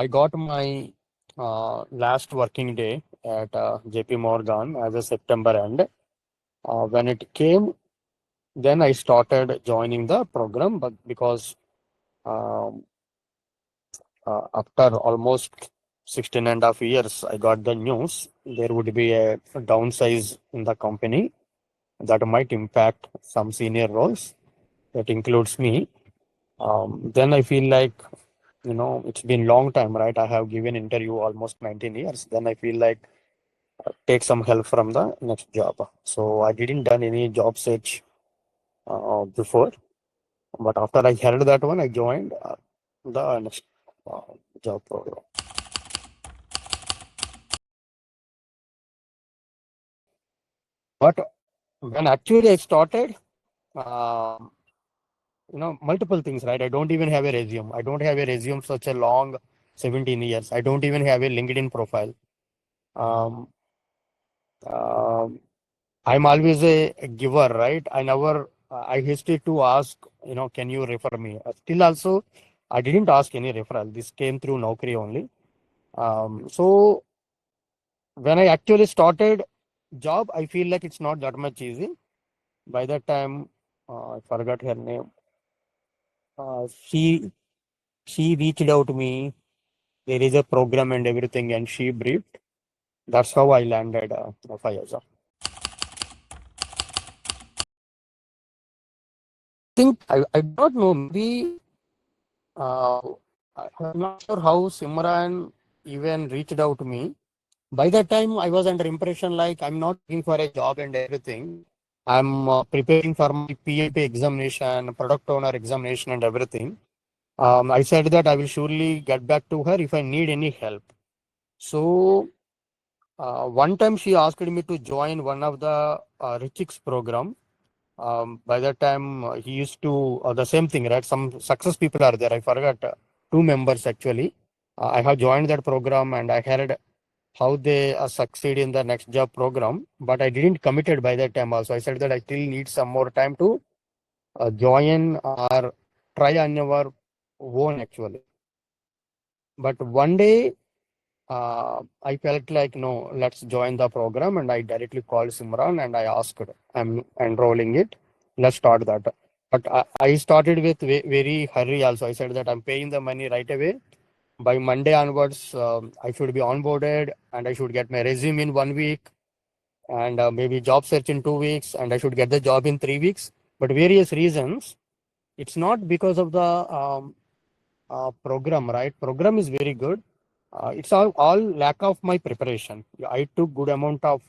I got my last working day at JP Morgan as a September end. When it came, then I started joining the program, but because um, after almost 16 and a half years, I got the news there would be a downsize in the company that might impact some senior roles. That includes me. Then I feel like, it's been long time, right? I have given interview almost 19 years. Then I feel like take some help from the next job. So I didn't done any job search before, but after I heard that one, I joined the next uh, job program. But when actually I started, um, multiple things, right? I don't even have a resume. I don't have a resume such a long 17 years. I don't even have a LinkedIn profile. Um, um, I'm always a giver, right? I never, I hesitate to ask, can you refer me? Still also, I didn't ask any referral. This came through Naukri only. So when I actually started job, I feel like it's not that much easy. By that time, I forgot her name. She reached out to me. There is a program and everything, and she briefed. That's how I landed Fayaza. I don't know. Maybe uh, I'm not sure how Simran even reached out to me. By that time, I was under impression like I'm not looking for a job and everything. I'm preparing for my PMP examination, product owner examination, and everything. I said that I will surely get back to her if I need any help. So one time she asked me to join one of the Richix program. By that time, he used to the same thing, right? Some success people are there. I forgot two members actually. I have joined that program and I heard how they succeed in the next job program, but I didn't committed by that time also. I said that I still need some more time to join or try on your own actually. But one day I felt like, no, let's join the program. And I directly called Simran and I asked, I'm enrolling it. Let's start that. But I started with very hurry also. I said that I'm paying the money right away. By Monday onwards, I should be onboarded and I should get my resume in 1 week and maybe job search in 2 weeks and I should get the job in 3 weeks. But various reasons, it's not because of the program, right? Program is very good. It's all lack of my preparation. I took good amount of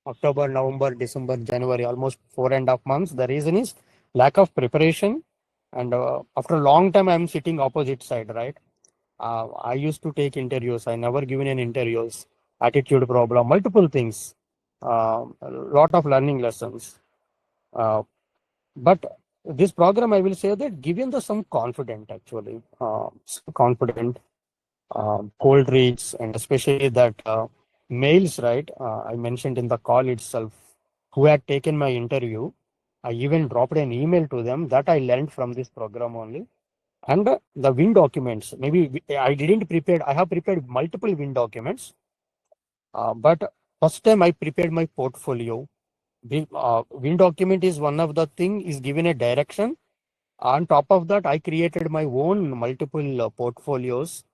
October, November, December, January, almost 4.5 months. The reason is lack of preparation. And after a long time, I'm sitting opposite side, right? I used to take interviews. I never given any interviews. Attitude problem, multiple things. A lot of learning lessons. But this program, I will say that given the some confident actually, confident cold reads, and especially that mails, right? I mentioned in the call itself, who had taken my interview. I even dropped an email to them that I learned from this program only. And the win documents, maybe I didn't prepare, I have prepared multiple win documents. But first time I prepared my portfolio. Win document is one of the thing is given a direction. On top of that, I created my own multiple portfolios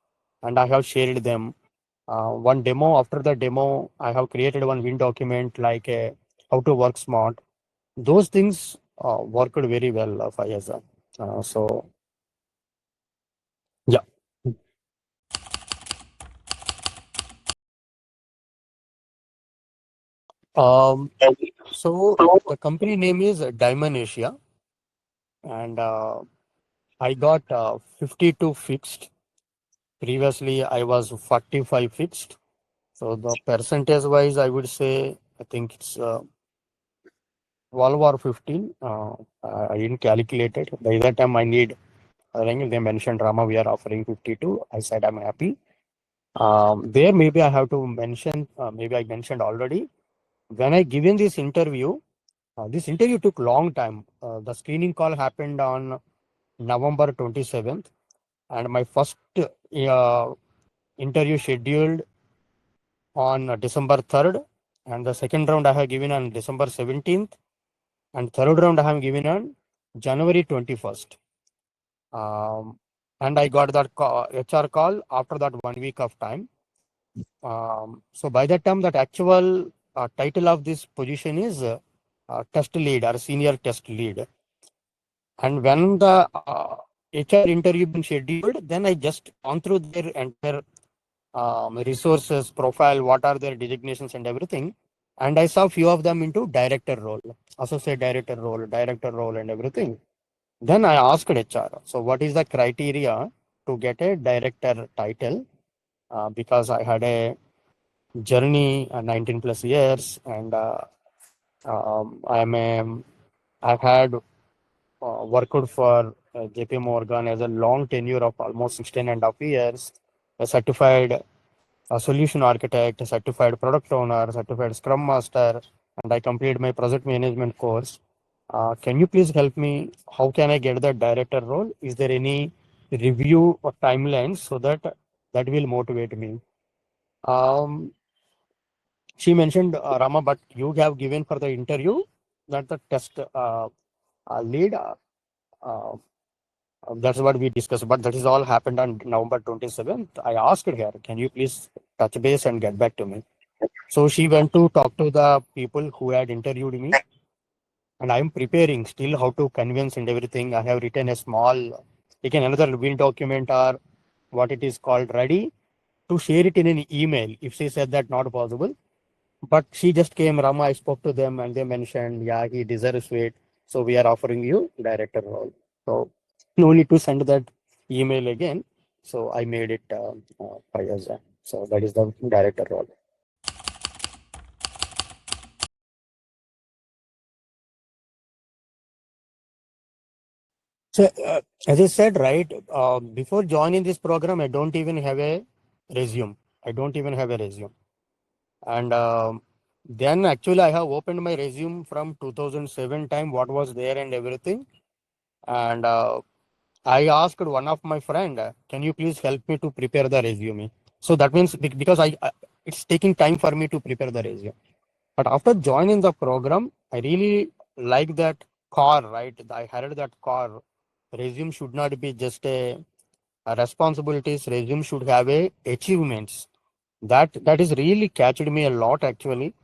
and I have shared them. One demo, after the demo, I have created one win document like how to work smart. Those things worked very well, Fayaz. So, yeah. Um, so the company name is Diamond Asia, and I got 52 fixed. Previously, I was 45 fixed. So the percentage wise, I would say, I think it's 12 or 15. I didn't calculate it. By that time, I need, I think they mentioned Rama, we are offering 52. I said, I'm happy. There, maybe I have to mention, maybe I mentioned already. When I given this interview took long time. The screening call happened on November 27th. and my first interview scheduled on December 3rd, and the second round I have given on December 17th, and third round I have given on January 21st. And I got that HR call after that 1 week of time. So by that time, that actual title of this position is test lead or senior test lead. And when the HR interview been scheduled, then I just gone through their entire resources profile, what are their designations and everything. And I saw few of them into director role, associate director role and everything. Then I asked HR, so what is the criteria to get a director title? Because I had a journey 19 plus years, and I've had worked for JP Morgan as a long tenure of almost 16.5 years, a certified solution architect, a certified product owner, certified scrum master, and I completed my project management course. Can you please help me? How can I get the director role? Is there any review or timelines so that will motivate me? She mentioned, Rama, but you have given for the interview that the test lead. That's what we discussed, but that is all happened on November 27th. I asked her, can you please touch base and get back to me? So she went to talk to the people who had interviewed me, and I'm preparing still how to convince and everything. I have written a small, again, another will document or what it is called ready to share it in an email if she said that not possible. But she just came, Rama, I spoke to them and they mentioned, yeah, he deserves it. So we are offering you director role. So no need to send that email again. So I made it 5 years. So that is the director role. So as I said, right, before joining this program, I don't even have a resume. I don't even have a resume. And then actually I have opened my resume from 2007 time, what was there and everything. And I asked one of my friend, can you please help me to prepare the resume? So that means because it's taking time for me to prepare the resume. But after joining the program, I really like that core, right? I heard that core resume should not be just a responsibilities. Resume should have a achievements. That is really catched me a lot actually.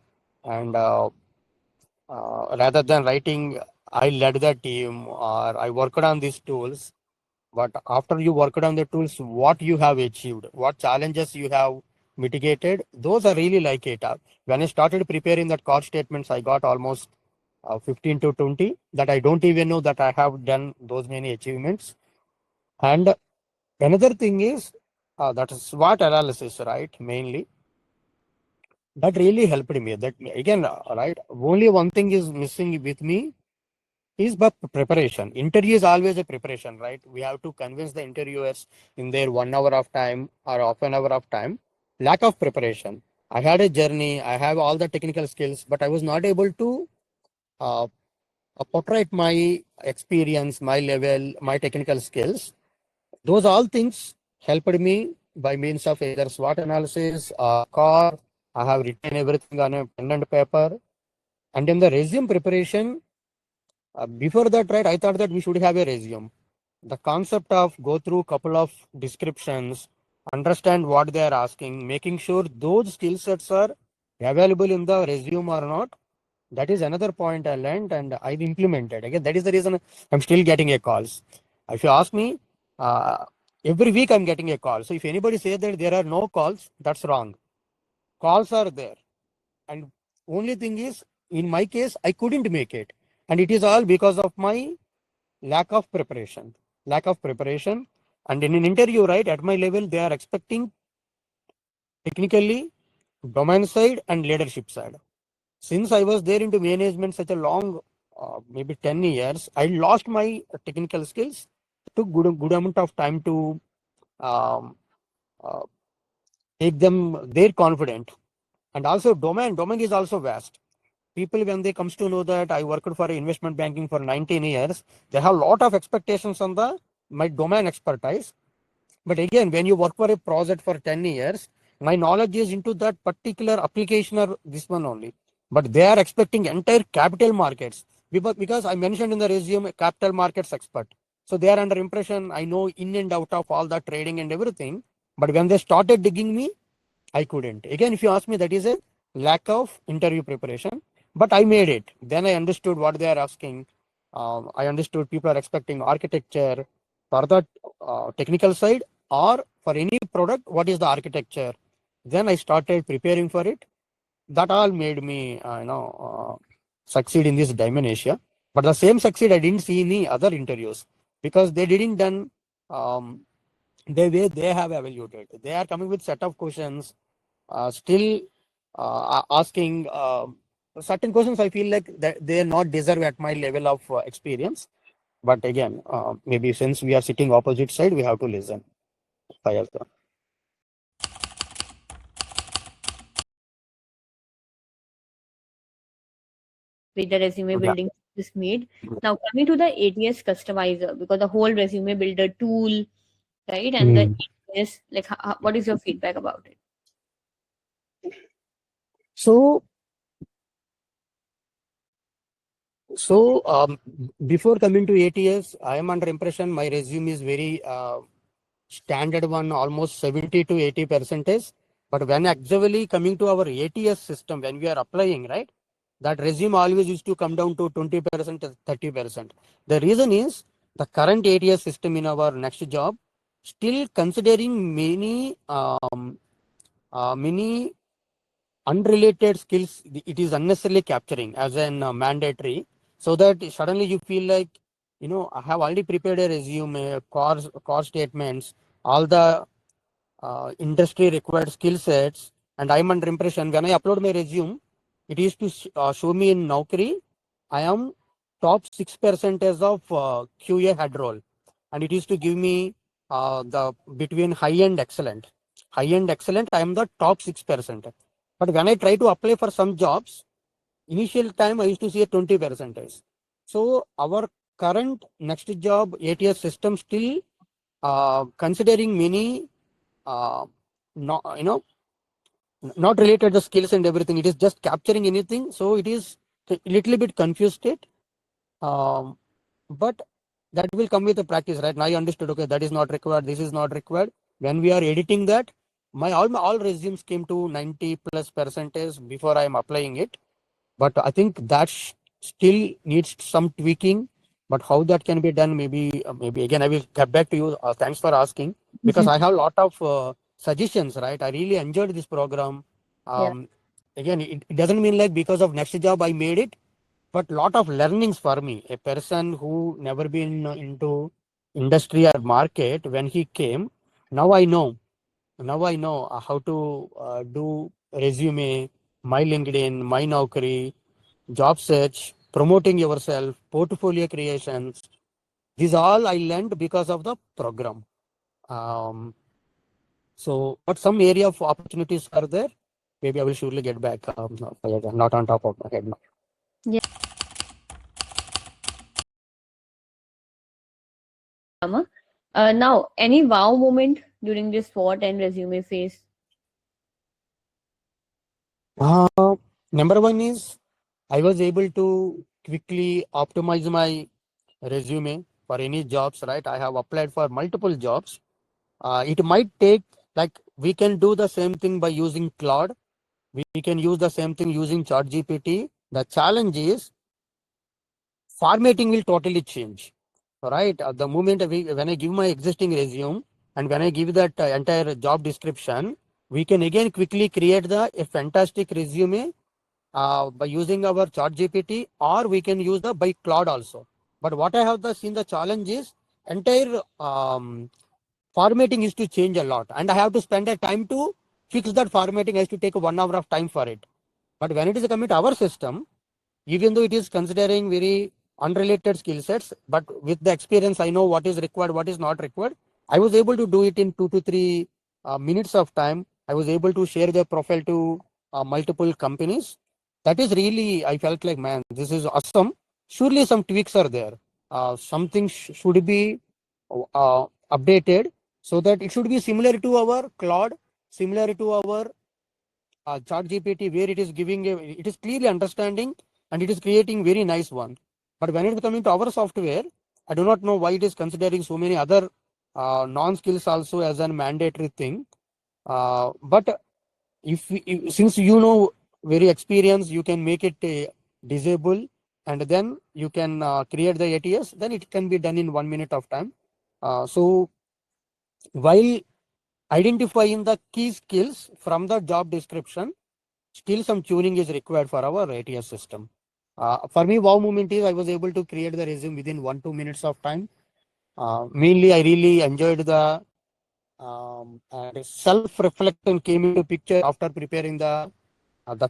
And rather than writing, I led the team or I worked on these tools. But after you worked on the tools, what you have achieved, what challenges you have mitigated, those are really like it. When I started preparing that core statements, I got almost 15 to 20 that I don't even know that I have done those many achievements. And another thing is that SWOT analysis, right? Mainly that really helped me. That again, right? Only one thing is missing with me is but preparation. Interview is always a preparation, right? We have to convince the interviewers in their 1 hour of time or half an hour of time. Lack of preparation. I had a journey. I have all the technical skills, but I was not able to uh, portray my experience, my level, my technical skills. Those all things helped me by means of either SWOT analysis or core. I have written everything on a pen and paper. And in the resume preparation, before that, right, I thought that we should have a resume. The concept of go through couple of descriptions, understand what they are asking, making sure those skill sets are available in the resume or not. That is another point I learned and I've implemented. Again, that is the reason I'm still getting a calls. If you ask me, every week I'm getting a call. So if anybody says that there are no calls, that's wrong. Calls are there. And only thing is, in my case, I couldn't make it. And it is all because of my lack of preparation. Lack of preparation. And in an interview, right, at my level, they are expecting technically domain side and leadership side. Since I was there into management such a long, maybe 10 years, I lost my technical skills. It took good amount of time to um, uh, make them their confident. And also domain is also vast. People, when they comes to know that I worked for investment banking for 19 years, they have a lot of expectations on my domain expertise. But again, when you work for a project for 10 years, my knowledge is into that particular application or this one only. But they are expecting entire capital markets because I mentioned in the resume capital markets expert. So they are under impression I know in and out of all the trading and everything. But when they started digging me, I couldn't. Again, if you ask me, that is a lack of interview preparation. But I made it. Then I understood what they are asking. I understood people are expecting architecture for the technical side or for any product. What is the architecture? Then I started preparing for it. That all made me, succeed in this Diamond Asia. But the same succeed I didn't see any other interviews because they didn't done the way they have evaluated. They are coming with set of questions still asking certain questions. I feel like that they are not deserve at my level of experience. But again, maybe since we are sitting opposite side, we have to listen. Fayaz. With the resume Yeah. building is made. Now coming to the ATS customizer, because the whole resume builder tool, right? And the Mm. ATS, like what is your feedback about it? So, so before coming to ATS, I am under impression my resume is very standard one, almost 70 to 80 percentage. But when actually coming to our ATS system, when we are applying, right, that resume always used to come down to 20%, 30%. The reason is the current ATS system in our next job still considering many unrelated skills. It is unnecessarily capturing as an mandatory, so that suddenly you feel like, I have already prepared a resume, core statements, all the industry required skill sets, and I'm under impression when I upload my resume, it is to show me in Naukri, I am top 6% of QA head role, and it is to give me the between high and excellent. High and excellent, I am the top 6%. But when I try to apply for some jobs, initial time I used to see a 20%. So our current next job ATS system still considering many not not related the skills and everything. It is just capturing anything. So it is a little bit confused state. But that will come with the practice, right? Now I understood. Okay, that is not required. This is not required. When we are editing that, my all resumes came to 90 plus percentage before I am applying it. But I think that still needs some tweaking. But how that can be done, maybe again I will get back to you. Thanks for asking, because I have a lot of suggestions. Right, I really enjoyed this program. Yeah. Again, it doesn't mean like because of next job I made it, but lot of learnings for me. A person who never been into industry or market, when he came, now I know. Now I know how to do resume, my LinkedIn, my Naukri, job search, promoting yourself, portfolio creations. These all I learned because of the program. Um, but some area of opportunities are there. Maybe I will surely get back. Not on top of my head now. Yeah. Now, any wow moment during this SWOT and resume phase? Number one is I was able to quickly optimize my resume for any jobs, right? I have applied for multiple jobs. It might take, like, we can do the same thing by using Claude. We can use the same thing using ChatGPT. The challenge is formatting will totally change, right? The moment when I give my existing resume and when I give that entire job description, we can again quickly create a fantastic resume by using our chat GPT, or we can use the by Claude also. But what I have seen the challenge is entire formatting is to change a lot, and I have to spend a time to fix that formatting. I have to take 1 hour of time for it. But when it is coming to our system, even though it is considering very unrelated skill sets, but with the experience, I know what is required, what is not required. I was able to do it in 2 to 3 minutes of time. I was able to share the profile to multiple companies. That is really, I felt like, man, this is awesome. Surely some tweaks are there. Something should be updated. so that it should be similar to our Claude, similar to our chat GPT, where it is giving it is clearly understanding and it is creating very nice one. But when it is coming to our software, I do not know why it is considering so many other non-skills also as a mandatory thing. But since you know very experienced, you can make it disable, and then you can create the ATS. Then it can be done in 1 minute of time. So while identifying the key skills from the job description, still some tuning is required for our ATS system. For me, wow moment is I was able to create the resume within 1-2 minutes of time. Mainly, I really enjoyed the and self-reflection came into picture after preparing the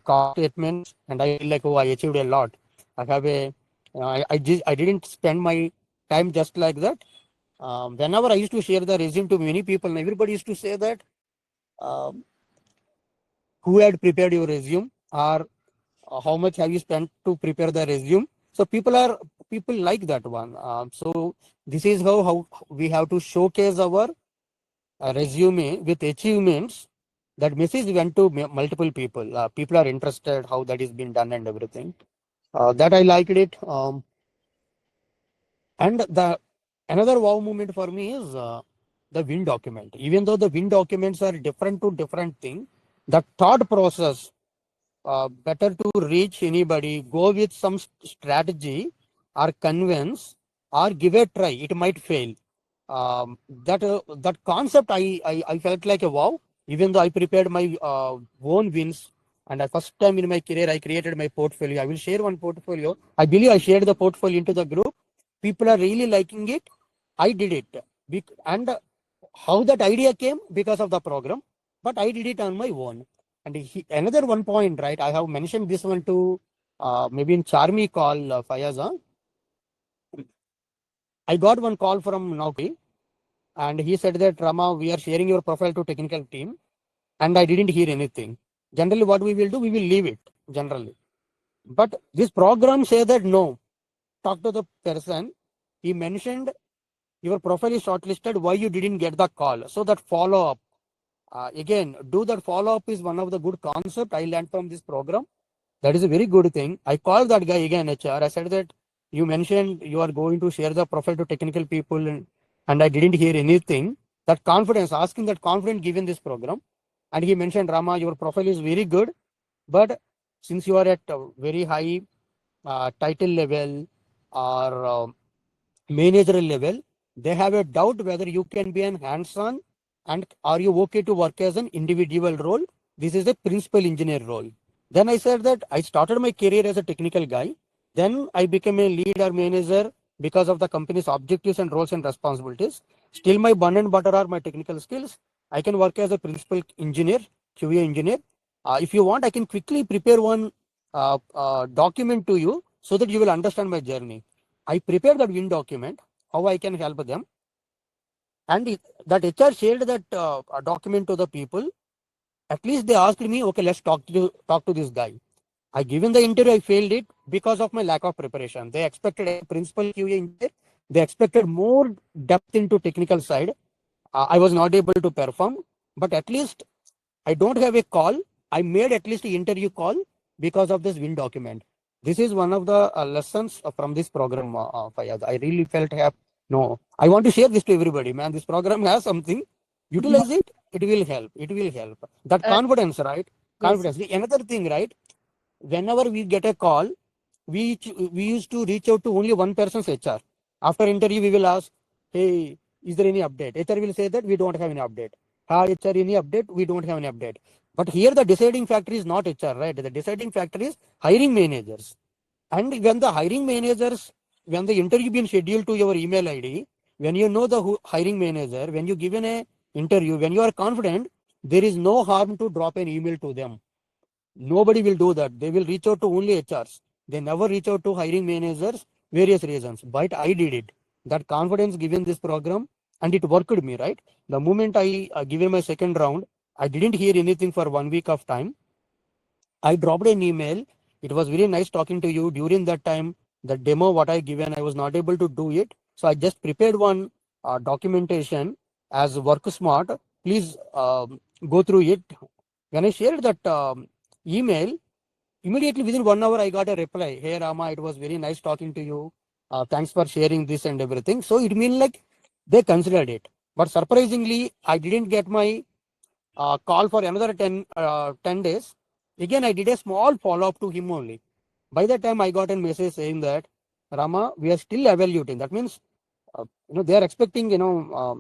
call statements, and I feel like, oh, I achieved a lot. I have a I didn't spend my time just like that. Whenever I used to share the resume to many people, and everybody used to say that, um, who had prepared your resume, or how much have you spent to prepare the resume. So people like that one. So this is how we have to showcase our resume with achievements. That message went to multiple people. People are interested how that is being done and everything. That I liked it. And the another wow moment for me is the win document. Even though the win documents are different to different thing, the thought process, better to reach anybody, go with some strategy or convince or give a try. It might fail. That concept, I felt like a wow. Even though I prepared my own wins, and the first time in my career I created my portfolio. I will share one portfolio. I believe I shared the portfolio into the group. People are really liking it. I did it, and how that idea came because of the program, but I did it on my own. And another one point, right? I have mentioned this one to maybe in Charmi call, Fayaza. I got one call from Naukri, and he said that, Rama, we are sharing your profile to technical team, and I didn't hear anything. Generally, what we will do, we will leave it generally. But this program say that no, talk to the person. He mentioned your profile is shortlisted. Why you didn't get the call? So that follow up. Again, do that follow up is one of the good concept I learned from this program. That is a very good thing. I called that guy again, HR. I said that you mentioned you are going to share the profile to technical people, and I didn't hear anything. That confidence, asking that confidence given this program. And he mentioned, Rama, your profile is very good, but since you are at a very high title level or managerial level, they have a doubt whether you can be an hands-on and are you okay to work as an individual role. This is a principal engineer role. Then I said that I started my career as a technical guy. Then I became a leader manager because of the company's objectives and roles and responsibilities. Still, my bread and butter are my technical skills. I can work as a principal engineer, QA engineer. If you want, I can quickly prepare one document to you so that you will understand my journey. I prepared that win document, how I can help them. And that HR shared that document to the people. At least they asked me, okay, let's talk to this guy. I given the interview, I failed it because of my lack of preparation. They expected a principal QA engineer. They expected more depth into technical side. I was not able to perform, but at least I don't have a call. I made at least an interview call because of this win document. This is one of the lessons from this program, Fayaz. I really felt happy. No, I want to share this to everybody, man. This program has something. Yeah. Utilize it. It will help. It will help. That Uh, confidence, right? yes. Confidence. Another thing, right? Whenever we get a call, we used to reach out to only one person's HR. After interview, we will ask, hey, is there any update? HR will say that we don't have any update. Hi, HR, any update? We don't have any update. But here the deciding factor is not HR, right? The deciding factor is hiring managers. And when the hiring managers, when the interview been scheduled to your email ID, when you know the hiring manager, when you given a interview, when you are confident, there is no harm to drop an email to them. Nobody will do that. They will reach out to only HRs. They never reach out to hiring managers, various reasons. But I did it. That confidence given this program, and it worked me, right? The moment I given my second round, I didn't hear anything for 1 week of time. I dropped an email. It was very nice talking to you. During that time, the demo what I given, I was not able to do it. So I just prepared one documentation. as work smart. Please go through it. When I shared that email, immediately within 1 hour, I got a reply. Hey Rama, it was very nice talking to you. Thanks for sharing this and everything. So it means like they considered it. But surprisingly, I didn't get my call for another 10 days. Again, I did a small follow up to him only. By the time I got a message saying that, Rama, we are still evaluating. That means, they are expecting,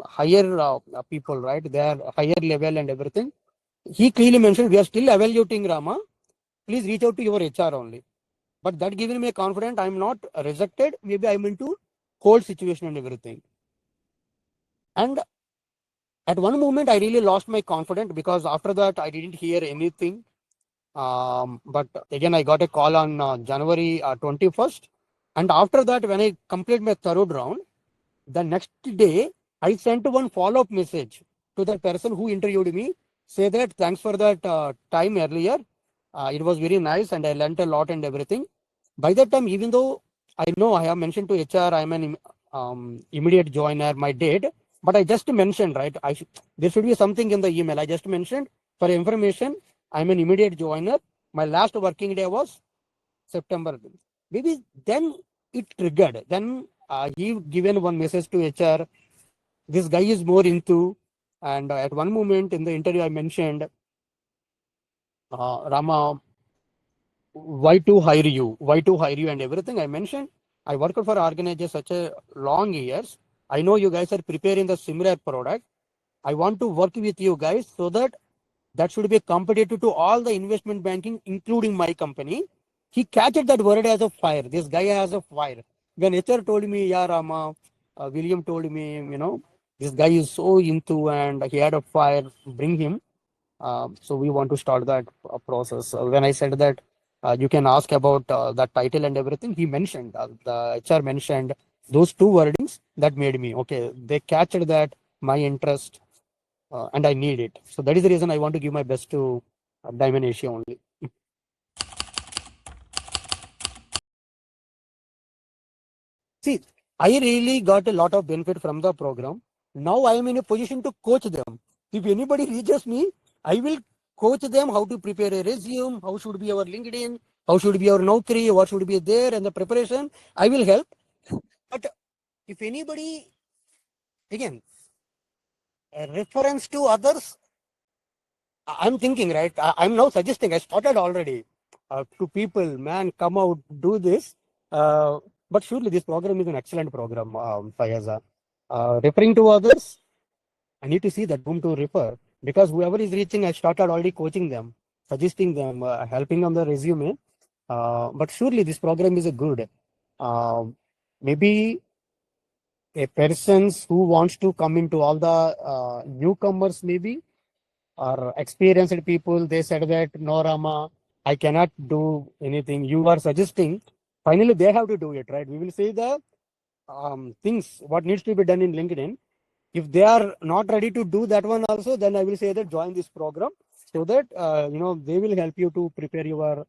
higher people, right? They are higher level and everything. He clearly mentioned, we are still evaluating, Rama. Please reach out to your HR only. But that giving me a confidence, I'm not rejected. Maybe I'm into cold situation and everything. And at one moment, I really lost my confidence because after that, I didn't hear anything. But again, I got a call on January 21st. And after that, when I complete my third round, the next day, I sent one follow-up message to the person who interviewed me, say that thanks for that time earlier. It was very nice and I learned a lot and everything. By that time, even though I know I have mentioned to HR, I'm an immediate joiner, my date, but I just mentioned, right? There should be something in the email. I just mentioned for information, I'm an immediate joiner. My last working day was September. Maybe then it triggered. Then he given one message to HR. This guy is more into, and at one moment in the interview, I mentioned, Rama, why to hire you? Why to hire you and everything. I mentioned, I worked for organizers such a long years. I know you guys are preparing the similar product. I want to work with you guys so that should be competitive to all the investment banking, including my company. He catched that word as a fire. This guy has a fire. When HR told me, yeah, Rama, William told me, this guy is so into and he had a fire, bring him. So we want to start that process. When I said that you can ask about that title and everything, he mentioned, the HR mentioned those two wordings that made me, okay, they captured that, my interest, and I need it. So that is the reason I want to give my best to Diamond Asia only. See, I really got a lot of benefit from the program. Now I am in a position to coach them. If anybody reaches me, I will coach them how to prepare a resume, how should be our LinkedIn, how should be our Naukri, what should be there, and the preparation. I will help. But if anybody, again, a reference to others, I'm thinking, right? I'm now suggesting, I started already to people, man, come out, do this. But surely this program is an excellent program, Fayaza. Referring to others, I need to see that whom to refer because whoever is reaching, I started already coaching them, suggesting them, helping on the resume. But surely this program is a good. Maybe a persons who wants to come into all the newcomers, maybe or experienced people, they said that no, Rama, I cannot do anything. You are suggesting. Finally, they have to do it, right? We will say the things what needs to be done in LinkedIn. If they are not ready to do that one also, then I will say that join this program so that they will help you to prepare your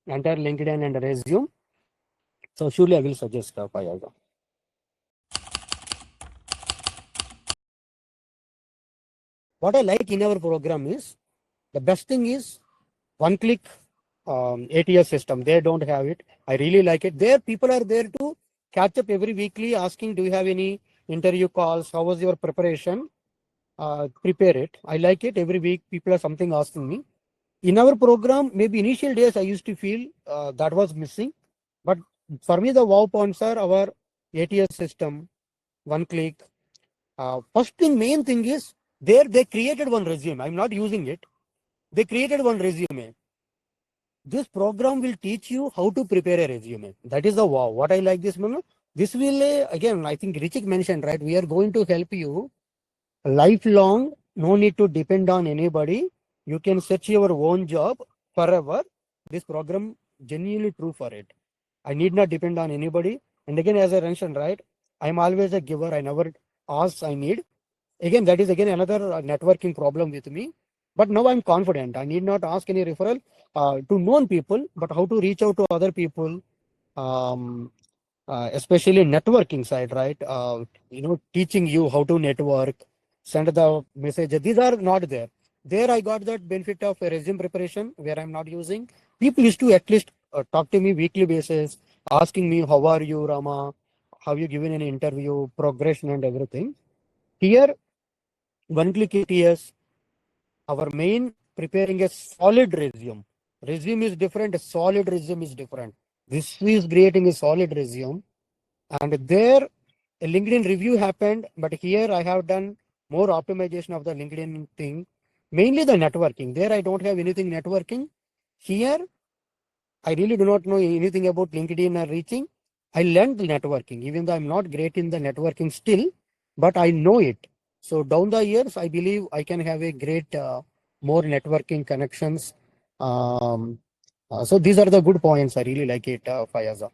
entire LinkedIn and resume. So surely I will suggest Fayaza. What I like in our program is the best thing is one click ATS system. They don't have it. I really like it. There, people are there to catch up every weekly, asking, do you have any interview calls? How was your preparation? Prepare it. I like it. Every week, people are something asking me. In our program, maybe initial days, I used to feel that was missing. But for me, the wow points are our ATS system, one click. First thing, main thing is there they created one resume. I'm not using it. They created one resume. This program will teach you how to prepare a resume. That is the wow. What I like this, man. This will, again, I think Richik mentioned, right? We are going to help you lifelong. No need to depend on anybody. You can search your own job forever. This program genuinely true for it. I need not depend on anybody. And again, as I mentioned, right? I'm always a giver. I never ask, I need. Again, that is again another networking problem with me. But now I'm confident. I need not ask any referral to known people, but how to reach out to other people, especially networking side, right? Teaching you how to network. send the message. These are not there. There I got that benefit of a resume preparation where I'm not using. People used to at least talk to me weekly basis, asking me, how are you, Rama? Have you given any interview, progression and everything? Here, one click ATS, our main preparing a solid resume. Resume is different, a solid resume is different. This is creating a solid resume. And there a LinkedIn review happened, but here I have done more optimization of the LinkedIn thing, mainly the networking. There I don't have anything networking. Here I really do not know anything about LinkedIn or reaching. I learned the networking, even though I'm not great in the networking still, but I know it. So down the years, I believe I can have a great more networking connections. So these are the good points. I really like it, Fayaza.